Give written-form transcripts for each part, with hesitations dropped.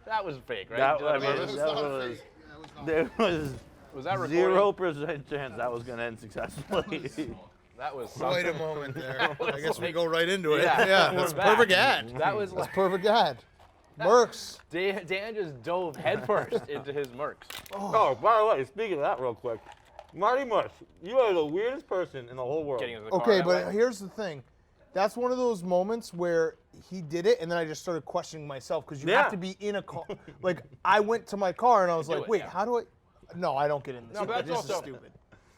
That was fake, right? There was that recorded? 0% chance that was going to end successfully. That was Wait a moment there. I guess we go right into it. Yeah, that's we're back. perfect ad. That was That's like perfect ad. Mercs. Dan just dove headfirst into his Mercs. Oh, by the way, speaking of that real quick, Marty Mush, you are the weirdest person in the whole world. Getting into the car Okay, that but way. here's the thing. That's one of those moments where he did it, and then I just started questioning myself because you have to be in a car. Like, I went to my car, and I was like, wait, how do I? No, I don't get in this. No, but that's this also is stupid.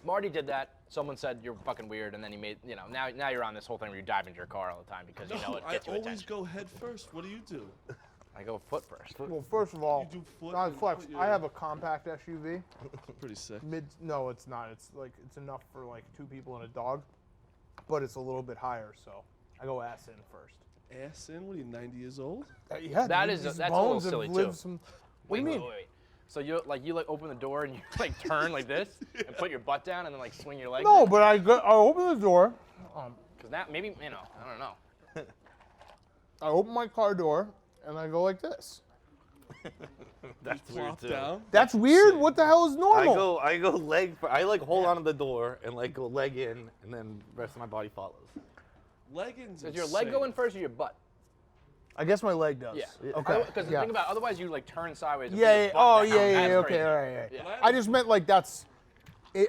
Marty did that. Someone said you're fucking weird, and then he made, now you're on this whole thing where you dive into your car all the time because you know it gets you I always attention. go head first. What do you do? I go foot first. Well, first of all, You do foot not and flex. put your- I have a compact SUV. Pretty sick. No, it's not. It's like it's enough for like 2 people and a dog, but it's a little bit higher, so I go ass in first. Ass in? What are you, 90 years old? Yeah, That dude, is- these that's a little bones have silly, lived too. some. What do you mean? Wait. So you open the door and you like turn like this and put your butt down and then like swing your leg. No, but I open the door. Because that maybe I don't know. I open my car door and I go like this. That's weird Plop too. down. That's weird. What the hell is normal? I go leg. I like hold on to the door and like go leg in, and then the rest of my body follows. Leggings. Does your leg go in first or your butt? I guess my leg does. Yeah. Okay. Because yeah. think about it, otherwise you like turn sideways. And Yeah. put Yeah. your butt Oh, down. yeah. Yeah. That's Okay. crazy. All right. Yeah. I just meant like that's.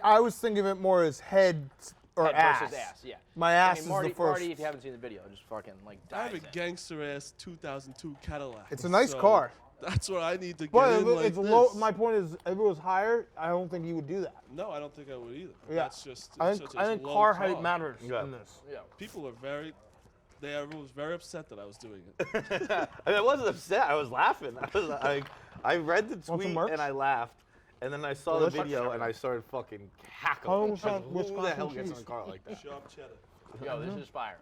I was thinking of it more as head or Head ass. versus ass. Yeah. My I ass mean, is Marty, the first. Marty, if you haven't seen the video, just fucking like I have dives a in. gangster ass 2002 Cadillac. It's a nice so car. That's what I need to get But in if like it's this. low. My point is, if it was higher, I don't think he would do that. No, I don't think I would either. Yeah. That's just. I it's think such a low car height matters Yeah. in this. Yeah. People are very. Everyone was very upset that I was doing it. I mean, I wasn't upset. I was laughing. I read the Want some tweet merch? and I laughed, and then I saw the video and I started fucking cackling. 100% Like, who the Wisconsin hell gets in cheese. a car like that? Sharp cheddar. Yo, this is fire.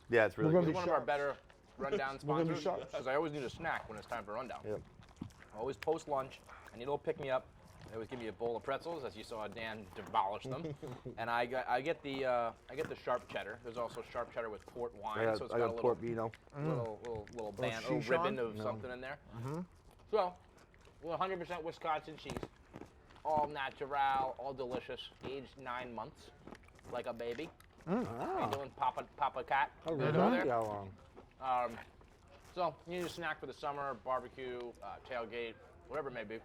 Yeah, it's really We're gonna good. This is one of our better rundown We're gonna be sponsors sharp. because I always need a snack when it's time for rundown. Yep. Always post lunch. I need a little pick me up. They always give me a bowl of pretzels, as you saw Dan demolish them. And I get the sharp cheddar. There's also sharp cheddar with port wine, I got, so it's I got got a port vino. little band, Szechuan? ribbon of something in there. So, 100% Wisconsin cheese, all natural, all delicious, aged 9 months, like a baby. How you doing, Papa Cat? Oh, Good really? over there? How long? So you need a snack for the summer, barbecue, tailgate, whatever it may be.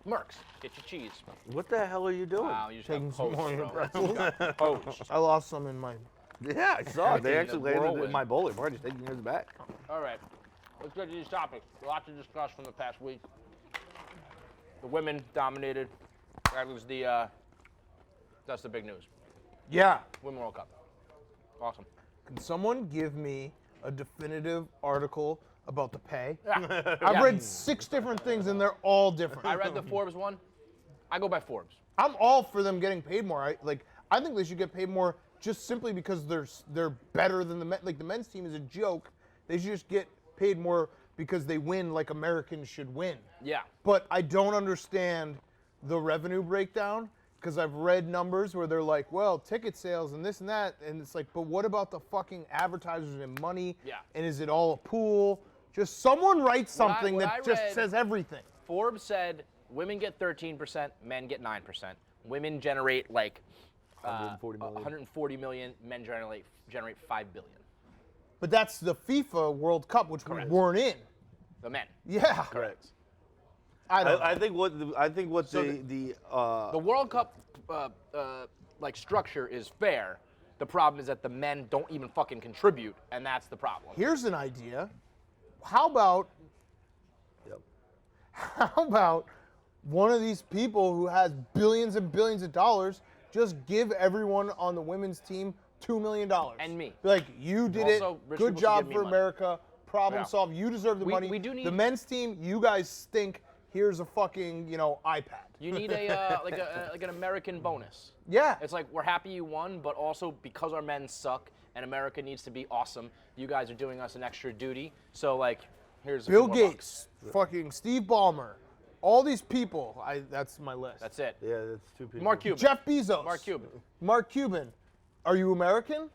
Mercs, get your cheese. What the hell are you doing? Wow, you just Taking got some poached, more of your bro. pretzels. You got poached. I lost some in my. Yeah, I saw it. They In actually the landed whirlwind. in my bowling. Marty's taking yours back. All right, let's get to these topics. A lot to discuss from the past week. The women dominated. That was that's the big news. Yeah. Women World Cup. Awesome. Can someone give me a definitive article about the pay? Yeah. I've Yeah. read 6 different things and they're all different. I read the Forbes one. I go by Forbes. I'm all for them getting paid more. I think they should get paid more just simply because they're better than the men. Like the men's team is a joke. They should just get paid more because they win like Americans should win. Yeah. But I don't understand the revenue breakdown because I've read numbers where they're like, well, ticket sales and this and that, and it's like, but what about the fucking advertisers and money? Yeah. And is it all a pool? Just someone write something what that I just read- says everything. Forbes said women get 13%, men get 9%. Women generate like 140 million. 140 million. Men generate 5 billion. But that's the FIFA World Cup, which Correct. we weren't in. The men. Yeah. Correct. I don't know. I think what The World Cup like structure is fair. The problem is that the men don't even fucking contribute, and that's the problem. Here's an idea. How about one of these people who has billions and billions of dollars just give everyone on the women's team $2 million? And me. Be like, you did it. Also, rich Good people should job give me for money. America. Problem Yeah. solved. You deserve the money. we do need- the men's team, you guys stink. Here's a fucking, iPad. You need a like an American bonus. Yeah. It's like we're happy you won, but also because our men suck and America needs to be awesome, you guys are doing us an extra duty. So like, here's a Bill few more bucks. Gates, fucking Steve Ballmer, all these people. That's my list. That's it. yeah, that's 2 people. Mark Cuban. Jeff Bezos. Mark Cuban. Mark Cuban. Are you American?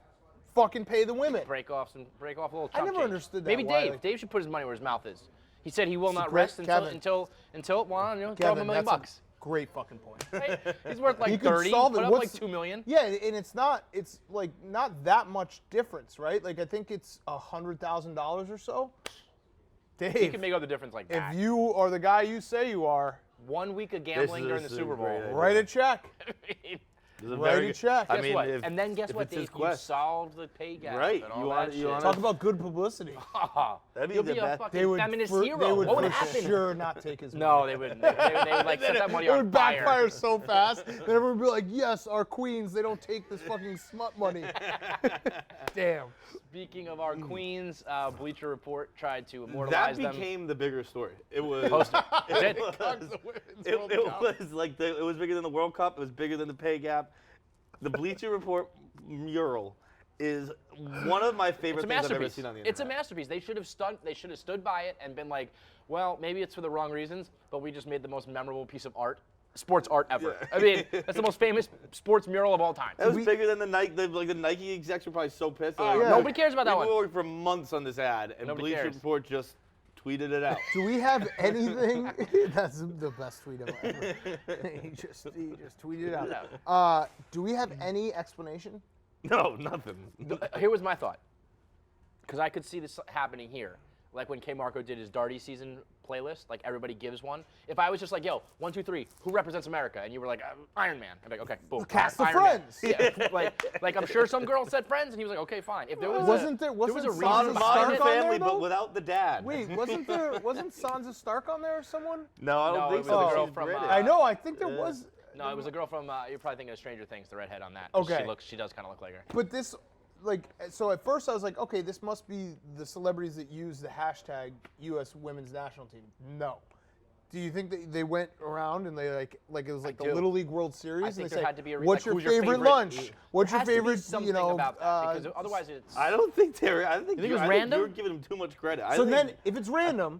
fucking pay the women. Break off a little chunk I never change. understood that. Maybe why, Dave. like- Dave should put his money where his mouth is. He said he will not great- rest Kevin. until well, throw him Kevin, $1 million that's bucks. a great fucking point. Right? He's worth like You could 30. solve it. Put up What's- like $2 million. Yeah, and it's not that much difference, right? Like I think it's $100,000 or so. Dave, He can make up the difference like that. if you are the guy you say you are, 1 week of gambling during the is a Super Bowl. great idea. write a check. This is a Write very a good- check. I Guess mean, what? if- And then guess if what, it's his Dave? You quest. solved the pay gap Right. and all You that wanna- shit. you wanna- Talk about good publicity. That'd be You'll the be a best. fucking feminist hero. They would What would for happen? sure not take his money. No, they wouldn't. They would like set that money It on would fire. backfire so fast that everyone would be like, yes, our queens, they don't take this fucking smut money. Damn. Speaking of our queens, Bleacher Report tried to That immortalize them. became the bigger story. It was. Posted. Is it? It was like it was bigger than the World Cup. It was bigger than the pay gap. The Bleacher Report mural is one of my favorite It's a things I've ever masterpiece. seen on the internet. It's a masterpiece. They should have stood by it and been like, well, maybe it's for the wrong reasons, but we just made the most memorable piece of art, sports art ever. Yeah. I mean, that's the most famous sports mural of all time. That was bigger than the Nike. The Nike execs were probably so pissed. They're like, yeah. Nobody cares about that we one. worked for months on this ad, and Nobody Bleacher cares. Report just tweeted it out. Do we have anything? That's the best tweet ever. he just tweeted it out. Do we have any explanation? No, nothing. Here was my thought, because I could see this happening here. Like when K. Marco did his Darty season playlist, like everybody gives one. If I was just like, yo, 1, 2, 3, who represents America? And you were like, Iron Man. I'd be like, okay, boom. Cast of Iron Man. Friends. Yeah, like I'm sure some girl said Friends, and he was like, okay, fine. If there was Wasn't a Sansa reason Modern, behind Stark it- on there, family, though? but without the dad. Wait, wasn't Sansa Stark on there or someone? No, I don't No, think it was so. the She's girl from, British. I know. I think there was. No, it was a girl from, you're probably thinking of Stranger Things, the redhead on that. Okay. She does kind of look like her. But this, like, so at first I was like, okay, this must be the celebrities that use the hashtag U.S. Women's National Team. No. Do you think that they went around and they like it was like the do. Little League World Series? I and think they there say, had to be a what's like, your who's favorite lunch? What's There your has to be favorite, something about that, because otherwise it's. I don't think they're. I think think it was I think random? you're giving them too much credit. I So think, then, if it's random,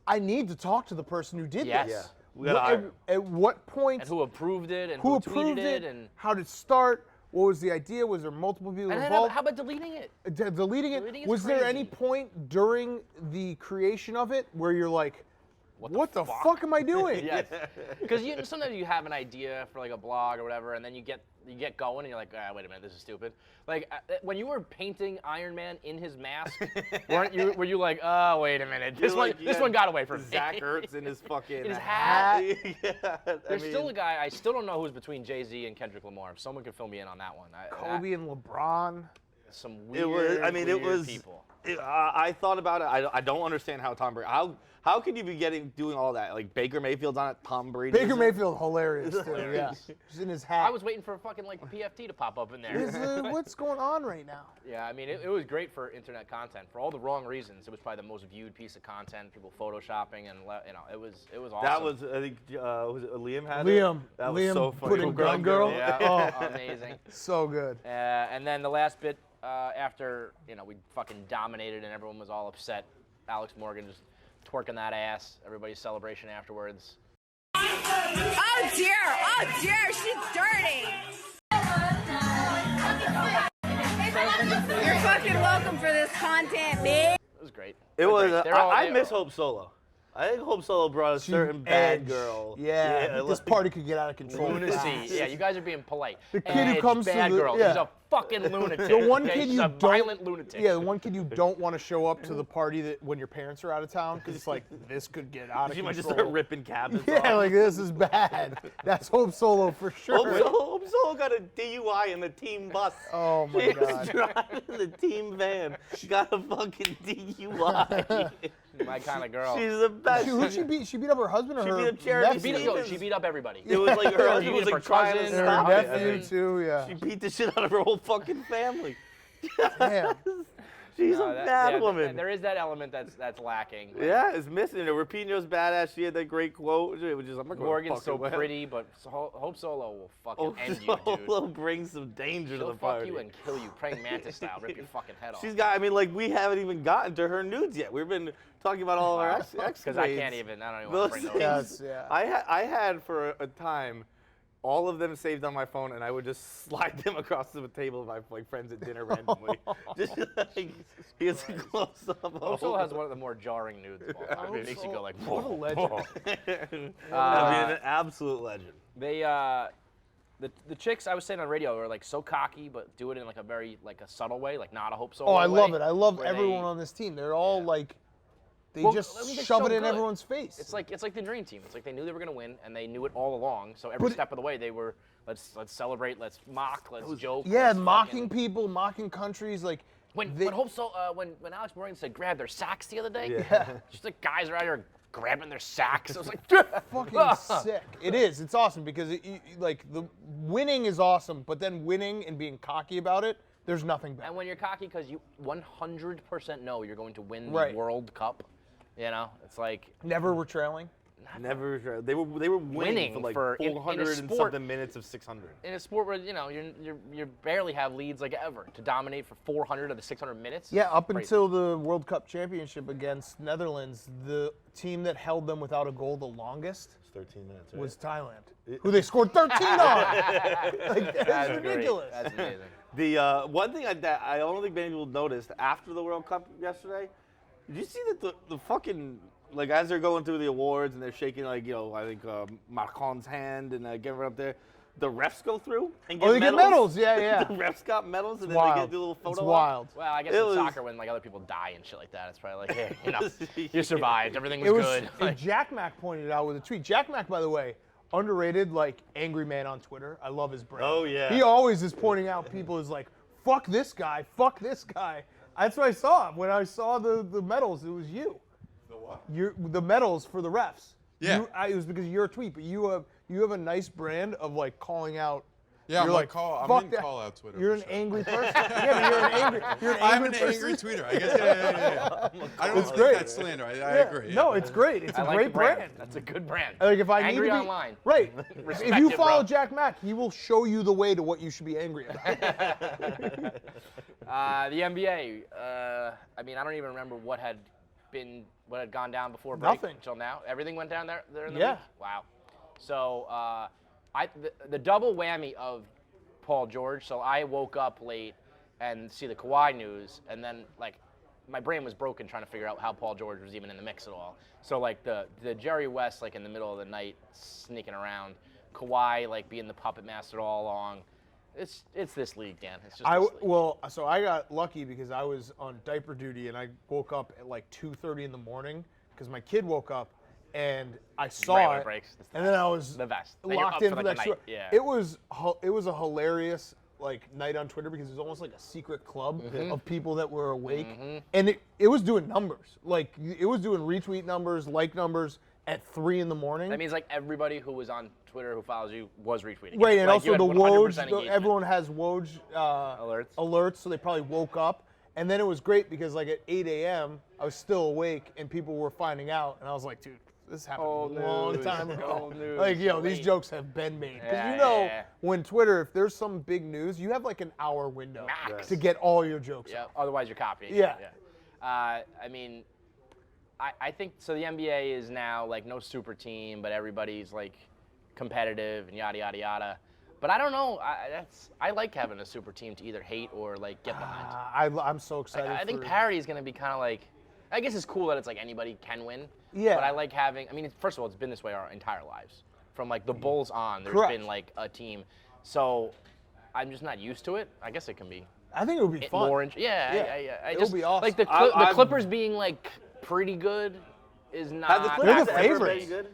I need to talk to the person who did Yes. this. yeah, we gotta hire. At what point? And who approved it, and who who approved tweeted it? and. How did it start? What was the idea? Was there multiple people And then involved? how about deleting it? Deleting it. Deleting is Was there any crazy. point during the creation of it where you're like, what the fuck? fuck am I doing? Yes. Because sometimes you have an idea for like a blog or whatever, and then you get going, and you're like, wait a minute, this is stupid. Like when you were painting Iron Man in his mask, were you like, oh wait a minute, this one got away from me. Zach Ertz in his fucking In his hat. Yeah, There's still a guy. I still don't know who's between Jay-Z and Kendrick Lamar. If someone could fill me in on that one. Kobe and LeBron. Some weird. It was. I mean, it weird was. people. I thought about it. I don't understand how Tom Brady. How could you be doing all that? Like Baker Mayfield's on it. Tom Brady. Baker isn't? Mayfield, hilarious too. Yeah, he's in his hat. I was waiting for a fucking like PFT to pop up in there. What's going on right now? Yeah, I mean, it was great for internet content for all the wrong reasons. It was probably the most viewed piece of content. People photoshopping and it was awesome. That was. I think. Was it Liam had Liam. it? That was Liam so funny. put in Gun Girl. Yeah, amazing. So good. And then the last bit after we fucking dominated and everyone was all upset. Alex Morgan just twerking that ass. Everybody's celebration afterwards. Oh dear, she's dirty. You're fucking welcome for this content, bitch. It was great. It was. Great. They're all- I they- miss Hope Solo. I think Hope Solo brought a certain bad girl. Yeah, this like- party could get out of control. Lunacy. fast. Yeah, you guys are being polite. The kid who Edge, comes to bad the- girl. yeah. She's a fucking lunatic. The one okay? kid She's you a don't, violent lunatic. Yeah, the one kid you don't want to show up to the party that when your parents are out of town because it's like this could get out of She control. might just start ripping cabinets Yeah, off. like this is bad. That's Hope Solo for sure. Hope Solo got a DUI in the team bus. Oh my She was god. driving the team van. She got a fucking DUI. My kind of girl. She's the best. Who'd she beat? She beat up her husband or She her beat up Charity nephew? Stevens. She beat up everybody. It was like her husband was beat like up her trying to cousin, Her stop it. nephew too. Yeah. She beat the shit out of her whole fucking family. Damn. She's No, a that- bad yeah, woman. There is that element that's lacking. Like, Yeah, it's missing. And Rapinoe's badass. She had that great quote. Which is, I'm not going Morgan's so pretty, but Hope Solo will fucking end you, dude. Solo brings some danger to She'll the fuck party. you and kill you, praying mantis style, rip your fucking head off. She's got. I mean, like we haven't even gotten to her nudes yet. We've been talking about all of our ex. Because I don't even want to bring those. Yes, yeah. I had for a time all of them saved on my phone, and I would just slide them across the table of my like friends at dinner randomly. Just like, he gets a close up. Oso has one of the more jarring nudes of all time. It makes you go like, What a legend. I mean, an absolute legend. They, the chicks I was saying on radio are like so cocky, but do it in like a very like a subtle way, like not a hope so. Oh, I love way, it. I love where everyone they- on this team. They're all like, they Well, just I mean, they're shove so it in good. everyone's face. It's like the dream team. It's like they knew they were gonna win, and they knew it all along. So every step of the way, they were let's celebrate, let's mock, let's joke. yeah, let's mocking fucking- people, mocking countries. Like When they, when Alex Morgan said grab their sacks the other day, Yeah. just like guys are out here grabbing their sacks. I was like, fucking sick. It is. It's awesome because like the winning is awesome, but then winning and being cocky about it, there's nothing better. And when you're cocky because you 100% know you're going to win Right. the World Cup, you know, it's like Never were trailing. Never. They were winning for like in a 400 and sport- something minutes of 600. in a sport where you know you barely have leads like ever to dominate for 400 of the 600 minutes. Yeah, up Crazy. until the World Cup championship against Netherlands, the team that held them without a goal the longest It's 13 minutes, right? was Thailand, who they scored 13 on. Like, that's That's great. ridiculous. That's amazing. The one thing that I don't think many people noticed after the World Cup yesterday, did you see that the fucking, like as they're going through the awards and they're shaking like, you know, I think Macron's hand and getting right up there, the refs go through and get Oh, they get medals. Yeah, yeah. The refs got medals and then Wild. they get the little photo It's op. wild. Well, I guess It in was- soccer when like other people die and shit like that, it's probably like, hey, you know, you survived, everything was, It was, good. and Jack Mack pointed it out with a tweet. Jack Mack, by the way, underrated, like angry man on Twitter. I love his brand. Oh, yeah. He always is pointing out people is like, fuck this guy, fuck this guy. That's what I saw when I saw the medals. It was you. The what? The medals for the refs. Yeah. It was because of your tweet, but you have a nice brand of like calling out. Yeah, you're I'm like, I'm fuck in that. call-out Twitter. You're for an sure. angry person. Yeah, but you're an I'm angry an person. angry tweeter. I guess. Yeah. I don't It's think great. that's slander. I Yeah. agree. No, yeah. it's great. It's I a like great the brand. brand. That's a good brand. Like if I Angry need to be online. right, Respect if you it, follow bro. Jack Mack, he will show you the way to what you should be angry about. The NBA. I mean, I don't even remember what had gone down before break Nothing. until now. Everything went down there in the Yeah. week? Wow. So the double whammy of Paul George. So I woke up late and see the Kawhi news, and then like my brain was broken trying to figure out how Paul George was even in the mix at all. So like the Jerry West like in the middle of the night sneaking around, Kawhi like being the puppet master all along. It's this league, Dan. It's just this league. So I got lucky because I was on diaper duty and I woke up at like 2:30 in the morning because my kid woke up and I saw Right when it it, breaks. It's the and then best. I was The best. Then you're locked up in for, for like, that the night. show. Yeah. It was a hilarious like night on Twitter because it was almost like a secret club Mm-hmm. of people that were awake, and it was doing numbers. Like it was doing retweet numbers, like numbers at 3 in the morning. That means like everybody who was on Twitter who follows you was retweeting. Right, it. and Like, you also had the 100% Woj, engagement. everyone has Woj Alerts. so they probably woke up. And then it was great because like at 8 a.m., I was still awake and people were finding out. And I was like, dude, this happened Old a long news. time ago. Old news. Like, these Late. jokes have been made. Because Yeah, you know, yeah. when Twitter, if there's some big news, you have like an hour window Max. to get all your jokes Yeah. out. Otherwise, you're copying. Yeah. I mean, I think so. The NBA is now like no super team, but everybody's like competitive and yada yada yada. But I don't know. I like having a super team to either hate or like get behind. I'm so excited. I think for- parity is going to be kind of like. I guess it's cool that it's like anybody can win. Yeah. But I like having. I mean, first of all, it's been this way our entire lives. From like the Bulls on, there's Correct. been like a team. So I'm just not used to it. I guess it can be I think it would be fun. more. Yeah. Yeah. I It'll just be awesome. like the I'm- Clippers being like pretty good is not. Have the They're Clippers the ever favorites. been good?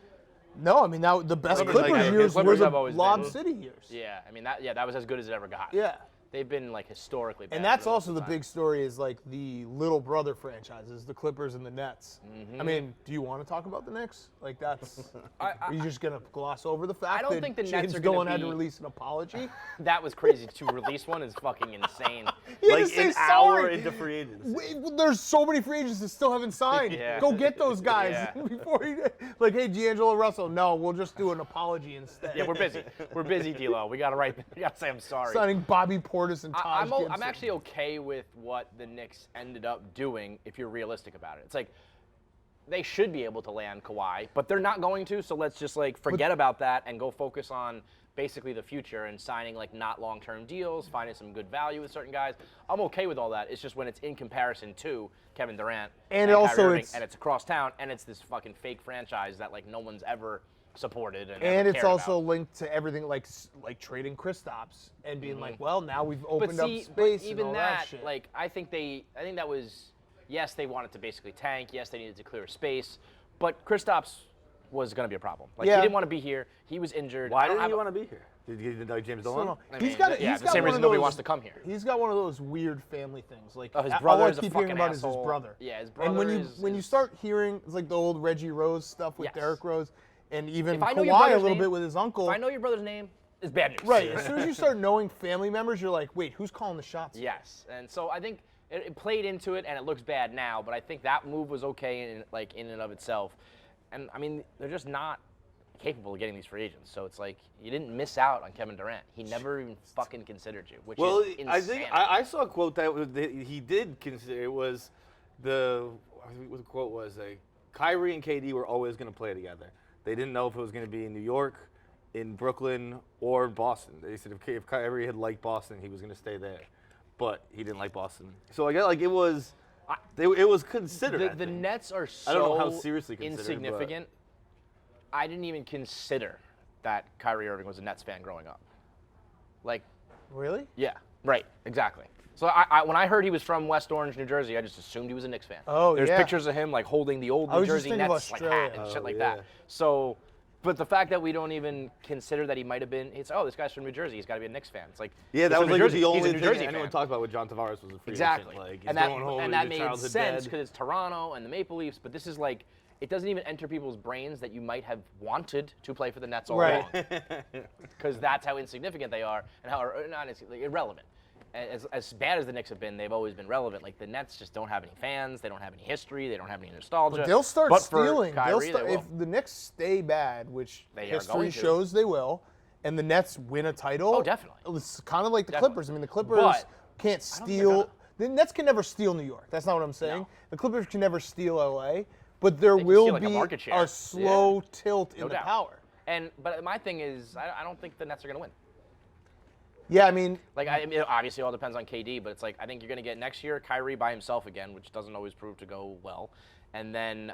No, I mean, now the best Clippers, Clippers like, years Clippers were the have always Lob been- City years. Yeah, I mean that was as good as it ever got. Yeah. They've been like historically bad. And that's for the also the time. big story is like the little brother franchises, the Clippers and the Nets. I mean, do you want to talk about the Knicks? Like that's, are you just gonna gloss over the fact don't that think the Nets James are gonna Dolan had to be- release an apology? That was crazy. To release one is fucking insane. He had Like to say an hour sorry. into free agency. There's so many free agents that still haven't signed. Yeah. Go get those guys Yeah. before you like, hey, D'Angelo Russell. No, we'll just do an apology instead. Yeah, we're busy. We're busy, D-Lo. We gotta say I'm sorry. Signing Bobby Portis and Taj Gibson. I'm actually okay with what the Knicks ended up doing if you're realistic about it. It's like they should be able to land Kawhi, but they're not going to, so let's just like forget about that and go focus on basically the future and signing like not long-term deals, finding some good value with certain guys. I'm okay with all that. It's just when it's in comparison to Kevin Durant And Kyrie also Irving, it's- and it's across town, and it's this fucking fake franchise that like no one's ever supported and And ever it's cared also about. linked to everything like trading Kristaps and being like, well, now we've But opened up see, space even and all that shit. like I think that was, yes, they wanted to basically tank. Yes, they needed to clear space, but Kristaps was going to be a problem. Like Yeah. he didn't want to be here. He was injured. Why I don't didn't have he a- want to be here? Did you like James So, Dolan? no. I He's mean, got yeah, he's the got same one reason of nobody those- wants to come here. He's got one of those weird family things. Like Oh, his all brother I is a keep hearing fucking about is his asshole. brother. Yeah, his And when brother you is- start hearing it's like the old Reggie Rose stuff with Yes. Derrick Rose, and even If I know your Kawhi a brother's little name- bit with his uncle. If I know your brother's name, it's bad news. Right. As soon as you start knowing family members, you're like, wait, who's calling the shots? Yes, and so I think it played into it, and it looks bad now. But I think that move was okay in and of itself. And I mean, they're just not capable of getting these free agents. So it's like you didn't miss out on Kevin Durant. He never even fucking considered you, which Well, is insane. I think I saw a quote that he did consider. It was I think what the quote was like, Kyrie and KD were always going to play together. They didn't know if it was going to be in New York, in Brooklyn, or Boston. They said if Kyrie had liked Boston, he was going to stay there, but he didn't like Boston. So I guess like it was considered. I the think. Nets are so I don't know how seriously considered, but- insignificant. I didn't even consider that Kyrie Irving was a Nets fan growing up. Like, Really? yeah, right, exactly. So I when I heard he was from West Orange, New Jersey, I just assumed he was a Knicks fan. Oh, There's yeah. pictures of him like holding the old I New was just Jersey thinking of Nets like Australia. hat and Oh, shit like yeah. that. So, but the fact that we don't even consider that he might have been, it's this guy's from New Jersey, he's got to be a Knicks fan. It's like Yeah, he's that from was New like Jersey. the He's a only New thing Jersey anyone fan. talked about with John Tavares was a free Exactly. agent. Like, he's and that, going home and to that the made childhood sense bed. because it's Toronto and the Maple Leafs, but this is like, it doesn't even enter people's brains that you might have wanted to play for the Nets all Right. along. Because that's how insignificant they are and how like, irrelevant. As bad as the Knicks have been, they've always been relevant. Like the Nets just don't have any fans, they don't have any history, they don't have any nostalgia. But they'll start But for stealing. Kyrie, they If will. the Knicks stay bad, which They are history going to. shows they will, and the Nets win a title. Oh, definitely. It's kind of like the Definitely. Clippers. I mean, the Clippers But can't think they're steal. gonna. The Nets can never steal New York. That's not what I'm saying. No. The Clippers can never steal LA, but there They can will steal, like, a be market share. a slow Yeah. tilt in No the doubt. power. But my thing is, I don't think the Nets are going to win. Yeah, I mean, Like, I mean, obviously, it all depends on KD, but it's like I think you're going to get next year Kyrie by himself again, which doesn't always prove to go well. And then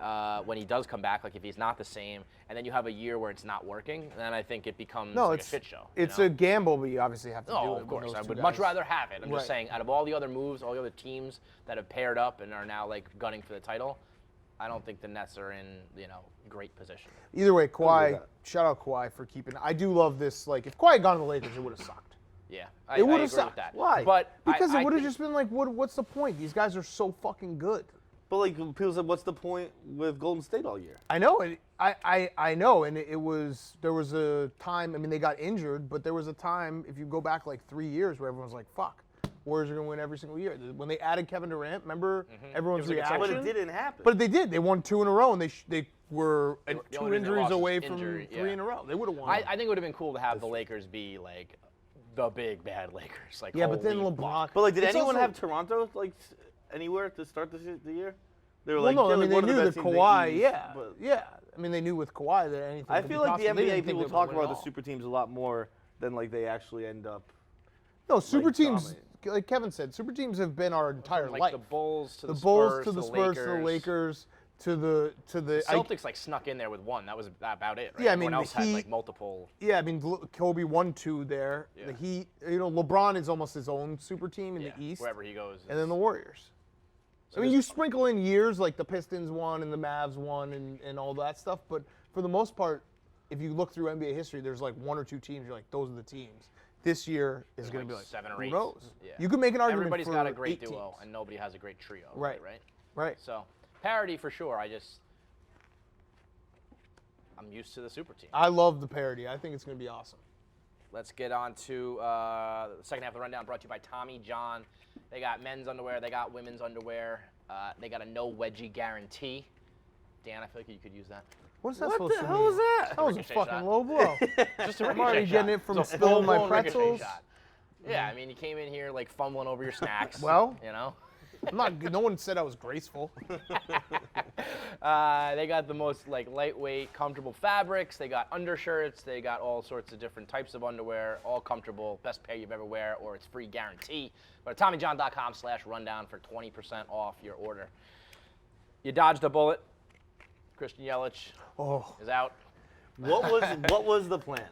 when he does come back, like if he's not the same, and then you have a year where it's not working, then I think it becomes no, like it's a shit show. you It's know? a gamble, but you obviously have to do it. Oh, of with course. those I two would guys. much rather have it. I'm Right. just saying, out of all the other moves, all the other teams that have paired up and are now like gunning for the title, I don't think the Nets are in great position. Either way, Kawhi. that. Shout out Kawhi for keeping. I do love this. Like, if Kawhi had gone to the Lakers, it would have sucked. Yeah, It would I have agree sucked. with that. Why? But Because I it would have think- just been like, what's the point? These guys are so fucking good. But like people said, what's the point with Golden State all year? I know, and I know, and it was there was a time. I mean, they got injured, but there was a time if you go back like 3 years where everyone's like, "Fuck, Warriors are gonna win every single year." When they added Kevin Durant, remember everyone's It was like a reaction? But it didn't happen. But they did. They won 2 in a row, and they were The two only reason they injuries lost was away from injury, 3 yeah. in a row. They would have won. I think it would have been cool to have the Lakers be like the big bad Lakers. Like, yeah, but then holy LeBron. fuck. But like, did It's anyone also- have Toronto like anywhere to start the year? They were Well, like, no, they're I mean like one they of knew the that best teams in Kawhi. East, Yeah, but yeah. I mean they knew with Kawhi that anything. I could be feel like the possible. They NBA didn't think people they talk would win about it the all. super teams a lot more than like they actually end up. No, super like, teams, dominant. like Kevin said, super teams have been our entire like life. the Bulls to the, Bulls Spurs to the Spurs to the Lakers to the Celtics like snuck in there with one. That was about it. Right? Yeah, I mean, Everyone else the had Heat- like multiple. yeah, I mean Kobe won 2 there. Yeah. The Heat, LeBron is almost his own super team in Yeah, the East, wherever he goes. and then the Warriors. So I mean, there's- you sprinkle in years like the Pistons won and the Mavs won and all that stuff, but for the most part, if you look through NBA history, there's like 1 or 2 teams. You're like, those are the teams. This year is going to be like 7 or who 8. knows? Yeah. You could make an argument Everybody's for got a great 8 duo, teams. and nobody has a great trio. Right. Right. Right. So parity for sure. I'm used to the super team. I love the parody. I think it's going to be awesome. Let's get on to the second half of the rundown, brought to you by Tommy John. They got men's underwear. They got women's underwear. They got a no wedgie guarantee. Dan, I feel like you could use that. What's that What supposed the to hell mean? was that? That was a Ricochet fucking shot. low blow. Just a I'm already ricochet getting shot. it from It's a spilling my full-blown ricochet pretzels. shot. Yeah, I mean, you came in here like fumbling over your snacks. Well, you know. No one said I was graceful. They got the most lightweight, comfortable fabrics. They got undershirts. They got all sorts of different types of underwear, all comfortable, best pair you've ever wear, or it's free guarantee. Go to TommyJohn.com/rundown for 20% off your order. You dodged a bullet. Christian Yelich is out. What was the plan?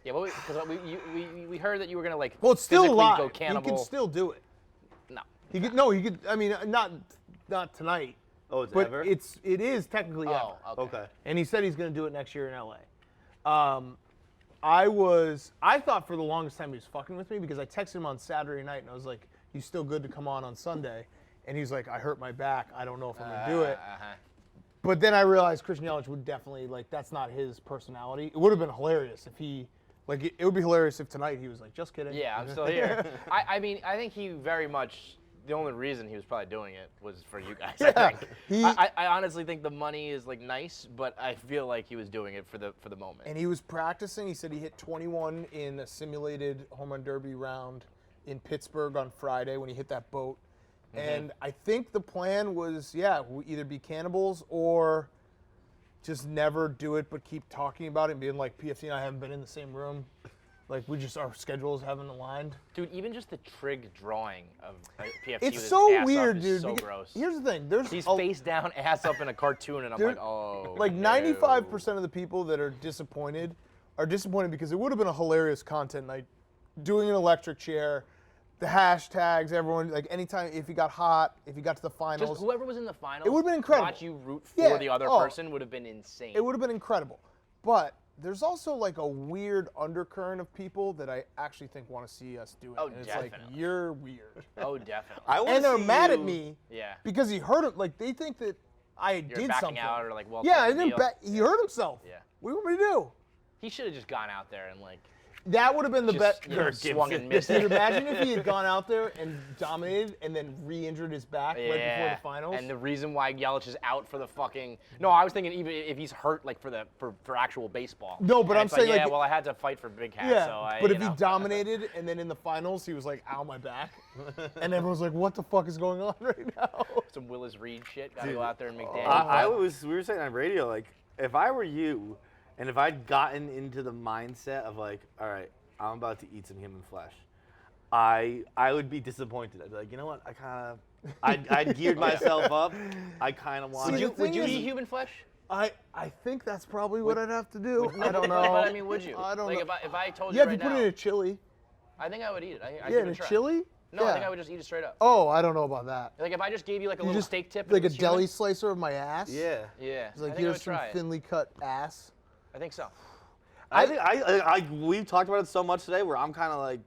Yeah, because we heard that you were gonna Well, it's still physically alive. go He cannibal. can still do it. No. He could. No, he could. I mean, not tonight. Oh, it's But ever? it is technically ever. Oh, okay. Okay. And he said he's going to do it next year in LA. I thought for the longest time he was fucking with me because I texted him on Saturday night and I was like, "You still good to come on Sunday?" And he's like, "I hurt my back. I don't know if I'm going to do it." But then I realized Christian Yelich would definitely that's not his personality. It would have been hilarious if he it would be hilarious if tonight he was like, "Just kidding." Yeah, I'm still here. I mean, I think he very much. The only reason he was probably doing it was for you guys. Yeah, I think. I honestly think the money is nice, but I feel like he was doing it for the moment. And he was practicing. He said he hit 21 in a simulated home run derby round in Pittsburgh on Friday when he hit that boat. And I think the plan was, we either be cannibals or just never do it, but keep talking about it and being like, PFT and I haven't been in the same room. Our schedules haven't aligned. Dude, even just the trig drawing of PFT It's with so his ass weird, up dude. is so because gross. Here's the thing. He's face down, ass up in a cartoon, and I'm like, oh. 95% of the people that are disappointed because it would have been a hilarious content night. Doing an electric chair, the hashtags, everyone, anytime, if you got hot, if you got to the finals. Just whoever was in the finals. It would've been incredible. Watch you root for the other oh. person would have been insane. It would have been incredible. But there's also a weird undercurrent of people that I actually think want to see us do it. Oh, and it's definitely. you're weird. Oh, definitely. And they're mad at me Yeah. because he hurt him. They think that I You're did backing something. out or well. Yeah, I didn't he hurt himself. Yeah. What do you want me to do? He should have just gone out there and That would have been the best. swung and missed Dude, it. imagine if he had gone out there and dominated and then re-injured his back right before the finals. And the reason why Yelich is out for the fucking I was thinking even if he's hurt for actual baseball. No, but And I'm it's saying well I had to fight for Big Cat, yeah, so but if he dominated and then in the finals he was like, ow, my back. And everyone's like, what the fuck is going on right now? some Willis Reed shit, gotta go out there and make We were saying on radio, if I were you and if I'd gotten into the mindset of all right, I'm about to eat some human flesh, I would be disappointed. I'd be like, you know what? I'd geared myself up. I kind of want. Would you eat human flesh? I think that's probably what I'd have to do. I don't know. But I mean, would you? I don't know. If I told you Yeah, if right you put now, it in a chili. I think I would eat it. I Yeah, give in it a a try. chili? No, I Yeah. think I would just eat it straight up. Oh, I don't know about that. If I just gave you a You little just steak tip, and like it a was deli human, slicer of my ass. Yeah. Yeah, It's I think I here's would some try it. thinly cut ass. I think so. I think we've talked about it so much today where I'm kind of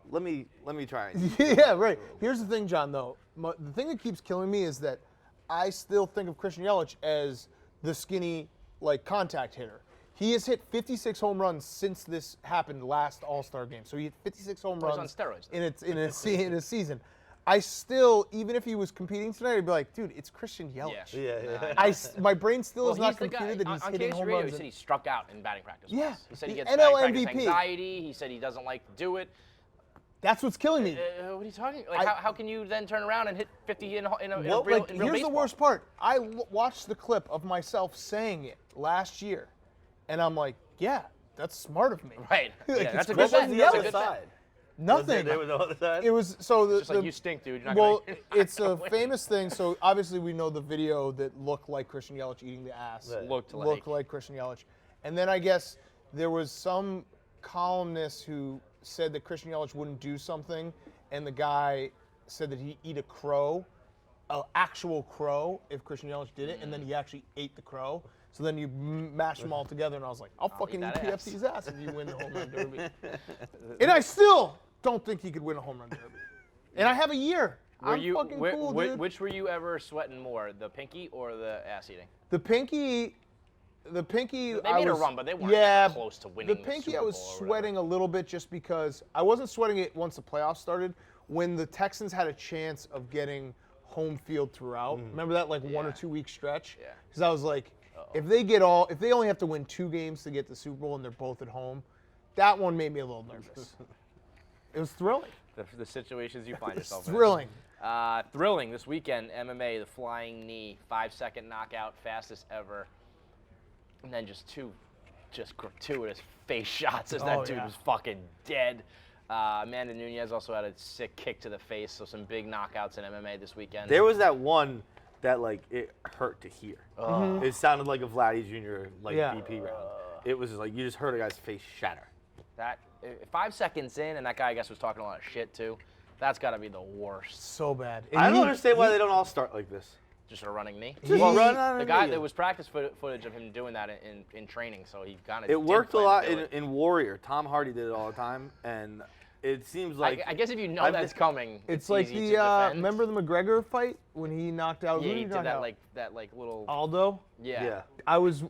let me try it. Yeah, right. Here's the thing, John, though. The thing that keeps killing me is that I still think of Christian Yelich as the skinny, contact hitter. He has hit 56 home runs since this happened last All-Star game. So he hit 56 home He's runs on steroids, in a season. I still, even if he was competing tonight, I'd be like, dude, it's Christian Yelich. Yeah. My brain still is Well, not he's the guy. computed that he's on hitting KS home Radio, runs. he said he struck out in batting practice. Yeah. once. He said he The gets NL batting practice MVP. anxiety. He said he doesn't like to do it. That's what's killing me. What are you talking? How can you then turn around and hit 50 in a real Here's baseball? the worst part. I watched the clip of myself saying it last year, and I'm like, yeah, that's smart of me. Right. Like, Yeah, that's a it's good Christian bet. That's a Yelich. good bet. Nothing. There was no other side. It was so the, Just like you stink, dude. You're not well, gonna, it's a famous thing. So obviously we know the video that looked like Christian Yelich eating the ass. Right. Looked like Christian Yelich, and then I guess there was some columnist who said that Christian Yelich wouldn't do something, and the guy said that he'd eat a crow, an actual crow, if Christian Yelich did it, and then he actually ate the crow. So then you mash them all together, and I was like, I'll fucking eat eat that ass. PFT's ass if you win the home run derby. And I still don't think he could win a home run derby. And I have a year. I'm fucking cool, dude. Which were you ever sweating more, the pinky or the ass eating? The pinky. They I made a was, run, but they weren't close to winning. The pinky, Super I was Bowl or whatever. sweating a little bit just because I wasn't sweating it once the playoffs started. When the Texans had a chance of getting home field throughout, remember that 1 or 2 week stretch? Yeah. Because I was like, if they only have to win 2 games to get the Super Bowl and they're both at home, that one made me a little nervous. It was thrilling. the situations you find yourself in. Thrilling. Thrilling this weekend. MMA, the flying knee, 5-second knockout, fastest ever, and then just two gratuitous face shots as that dude was fucking dead. Amanda Nunes also had a sick kick to the face, so some big knockouts in MMA this weekend. There was that one that like it hurt to hear. It sounded like a Vladdy Jr. BP round. It was like you just heard a guy's face shatter. That 5 seconds in, and that guy I guess was talking a lot of shit too. That's got to be the worst. So bad. I don't understand why they don't all start like this. Just a running knee. Just run on the a guy, knee. there was practice footage of him doing that in training, so he kind of. It worked a lot in Warrior. Tom Hardy did it all the time, and it seems like. I guess if you know that's coming, It's like easy the to defend. remember the McGregor fight when he knocked out. Yeah, who he did did that out? like little. Aldo. Yeah. I was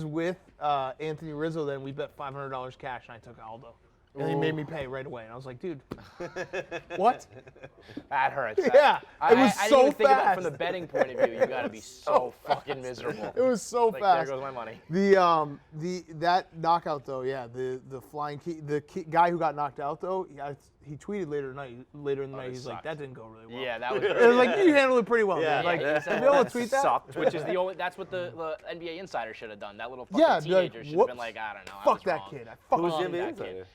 with Anthony Rizzo then. We bet $500 cash, and I took Aldo. And he made me pay right away. And I was like, dude, what? That hurts. Yeah, it was I so didn't even think about it fast. from the betting point of view. You got to be so fucking miserable. It was so like, fast. There goes my money. That knockout though, the flying guy who got knocked out though, he tweeted later in the night. He's like, that didn't go really well. Yeah, that was. It was like you handled it pretty well. Yeah. Man. Like, Yeah, to be able to tweet that. Sucked, which is the only. That's what the NBA insider should have done. That little fucking Yeah, be like, teenager should have whoop, been like, I don't know. I Fuck was that wrong. kid. I fucking Who's the hate NBA that insider? kid.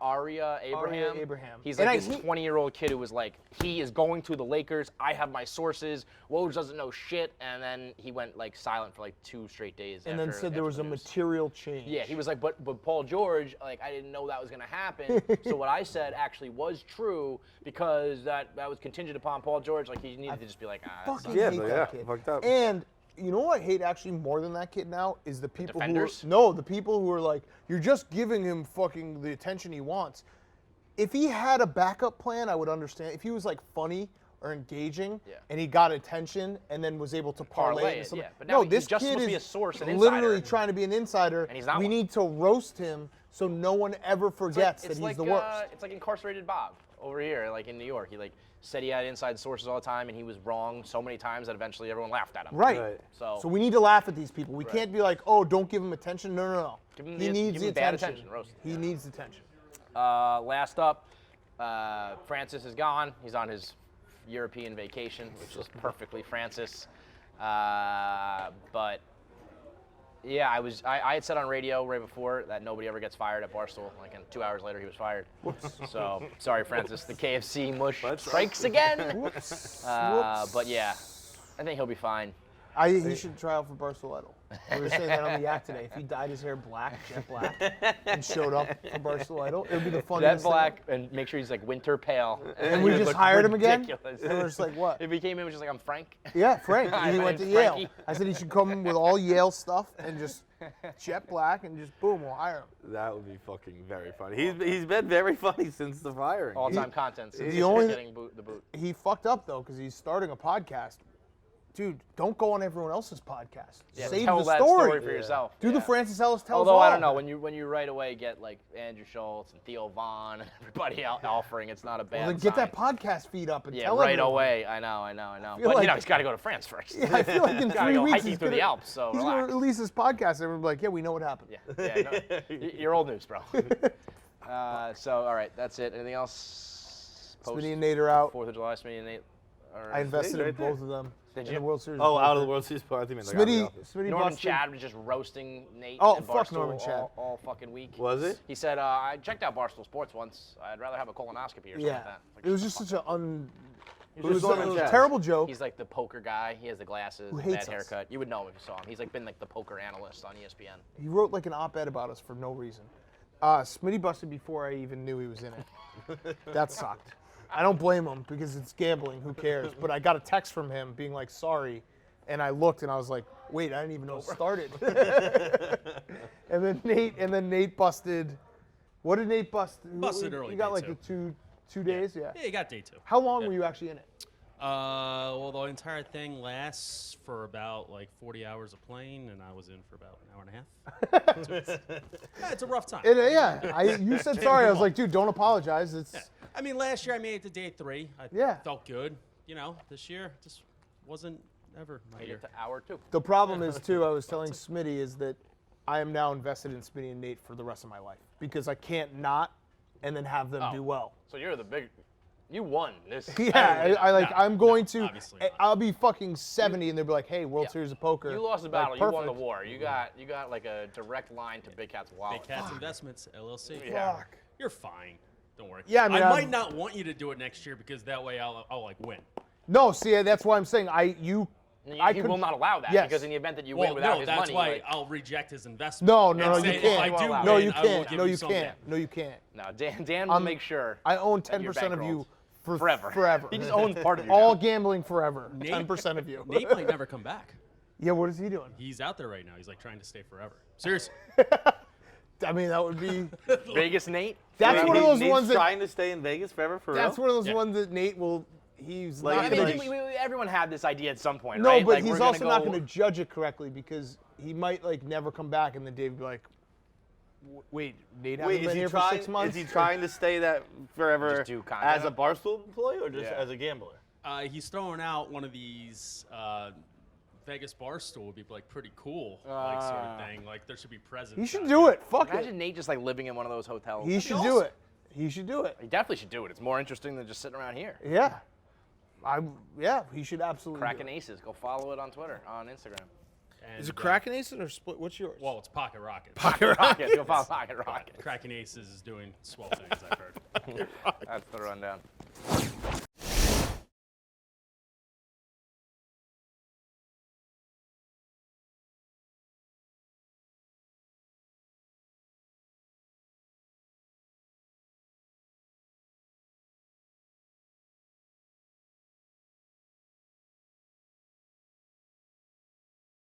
Aria Abraham. Abraham. He's And like this 20-year-old kid who was like, he is going to the Lakers. I have my sources. Woj doesn't know shit. And then he went like silent for like 2 straight days. And then said there was a news. material change. Yeah, he was like, but Paul George, like I didn't know that was gonna happen. So what I said actually was true because that was contingent upon Paul George. Like he needed to just be like, that Fucking sucks. hate but that kid. fucked up. And you know what I hate actually more than that kid now is the people defenders? the people who are like, you're just giving him fucking the attention he wants. If he had a backup plan, I would understand. If he was like funny or engaging and he got attention and then was able to parlay it into something. yeah. But now this he's just kid supposed to is be a source, an literally insider. trying to be an insider. And he's not we one. need to roast him so no one ever forgets that he's the worst. It's like incarcerated Bob over here, like in New York. He like said he had inside sources all the time, and he was wrong so many times that eventually everyone laughed at him. Right. So we need to laugh at these people. We can't be like, oh, don't give him attention. No. Give him He needs give the him bad attention. attention. Roast him. He needs attention. Last up, Francis is gone. He's on his European vacation, which is perfectly Francis. But yeah, I had said on radio right before that nobody ever gets fired at Barstool. Like, and 2 hours later, he was fired. So sorry, Francis. The KFC mush strikes again. But yeah, I think he'll be fine. He should try out for Barstool Idol. We were saying that on the Yak today. If he dyed his hair black, jet black, and showed up for Barstool Idol, it would be the funniest Jet black thing. and make sure he's like winter pale. And we It would just look hired him again? ridiculous. And we're just like, what? If he came in, was just like, I'm Frank. Yeah, Frank. Hi, He my went to name's Yale. Frankie. I said he should come in with all Yale stuff and just jet black and just boom, we'll hire him. That would be fucking very funny. He's been very funny since the firing. All-time content. Since the only- getting the boot. He fucked up though because he's starting a podcast. Dude, don't go on everyone else's podcast. Yeah, Save tell the that story. for yourself. Do the Yeah. Francis Ellis tells Although all. I don't know, when you right away get like Andrew Schultz and Theo Vaughn and everybody else offering, it's not a bad Well, then get sign. that podcast feed up and Yeah, tell right everyone. away. I know. feel But like- you know, he's got to go to France first. Yeah, I feel like in Gotta 3 go weeks hiking he's through gonna, the Alps. So he's gonna relax. release his podcast and everyone's like, yeah, we know what happened. Yeah, no, you're old news, bro. So all right, that's it. Anything else? Smitty and Nate are out. 4th of July, Smitty and Nate. I invested in right there. both of them Did in you? the World Series. Oh, of out of the Poker. World Series part. I think like out of the office. Smitty Norman busted. Chad was just roasting Nate Oh, and fuck Barstool Norman Chad. all fucking week. Was it? He said, I checked out Barstool Sports once. I'd rather have a colonoscopy or something Yeah, like that. Like, it was just such a It it was Norman a Chad. terrible joke. He's like the poker guy. He has the glasses, Who the hates bad us. haircut. You would know him if you saw him. He's like been like the poker analyst on ESPN. He wrote like an op-ed about us for no reason. Smitty busted before I even knew he was in it. That sucked. I don't blame him because it's gambling. Who cares? But I got a text from him being like, sorry. And I looked and I was like, wait, I didn't even know it started. and then Nate busted. What did Nate bust? Busted early He got day like two. the 2 days, yeah. Yeah, you got day 2. How long were you actually in it? Well, the entire thing lasts for about like 40 hours of playing, and I was in for about an hour and a half. Yeah, it's a rough time. You said sorry. I was like, dude, don't apologize. It's I mean, last year I made it to day 3. I Yeah. felt good. You know, this year just wasn't ever my Made year. it to hour 2. the problem is too. I was telling Smitty is that I am now invested in Smitty and Nate for the rest of my life because I can't not and then have them do well. So you're the big. You won this. Yeah, I'm going to. obviously not. I'll be fucking 70, and they'll be like, "Hey, World Series of Poker." You lost the Like, battle. You won the perfect. war. You got like a direct line to Big Cat's wallet. Big Cats Investments, LLC. Yeah. Fuck. You're fine. Don't worry. Yeah, I mean, might not want you to do it next year because that way I'll like win. No, see, that's why I'm saying You could- will not allow that Yes. because in the event that you Well, win without no, his that's money, why like, I'll reject his investment. No, and no, say, you if can't. I do No, No, win, you I will can't. give No, you you something. can't. No, you can't. no, Dan will make sure. I own that you're 10% of you for forever. Forever. He just owns part of you. All now. gambling forever. Nate- 10% of you. Nate might never come back. Yeah, what is he doing? He's out there right now. He's like trying to stay forever. Seriously. I mean, that would be. Vegas Nate. That's one of those Nate's ones that. trying to stay in Vegas forever for That's real? one of those Yeah. ones that Nate will. He's Like, not I gonna. mean, everyone had this idea at some point, No, right? but Like, he's we're also gonna not go- going to judge it correctly because he might like never come back, and then Dave would be like, "Wait, Nate hasn't Wait, been is he here for trying? 6 months." Is he trying to stay that forever Just do content? as a Barstool employee or just Yeah. as a gambler? He's throwing out one of these Vegas Barstool would be like pretty cool, like sort of thing. Like there should be presents. He should out do there. it. Fuck Imagine it. Nate just like living in one of those hotels. He should do it. He should do it. He definitely should do it. It's more interesting than just sitting around here. Yeah. Yeah, he should absolutely. Cracking do it. Aces. Go follow it on Twitter, on Instagram. And, Is it Kraken Aces or Split? What's yours? Well, it's Pocket Rocket. Rocket. Go follow Pocket Rocket. Cracking Aces is doing swell things, I've heard. That's the rundown.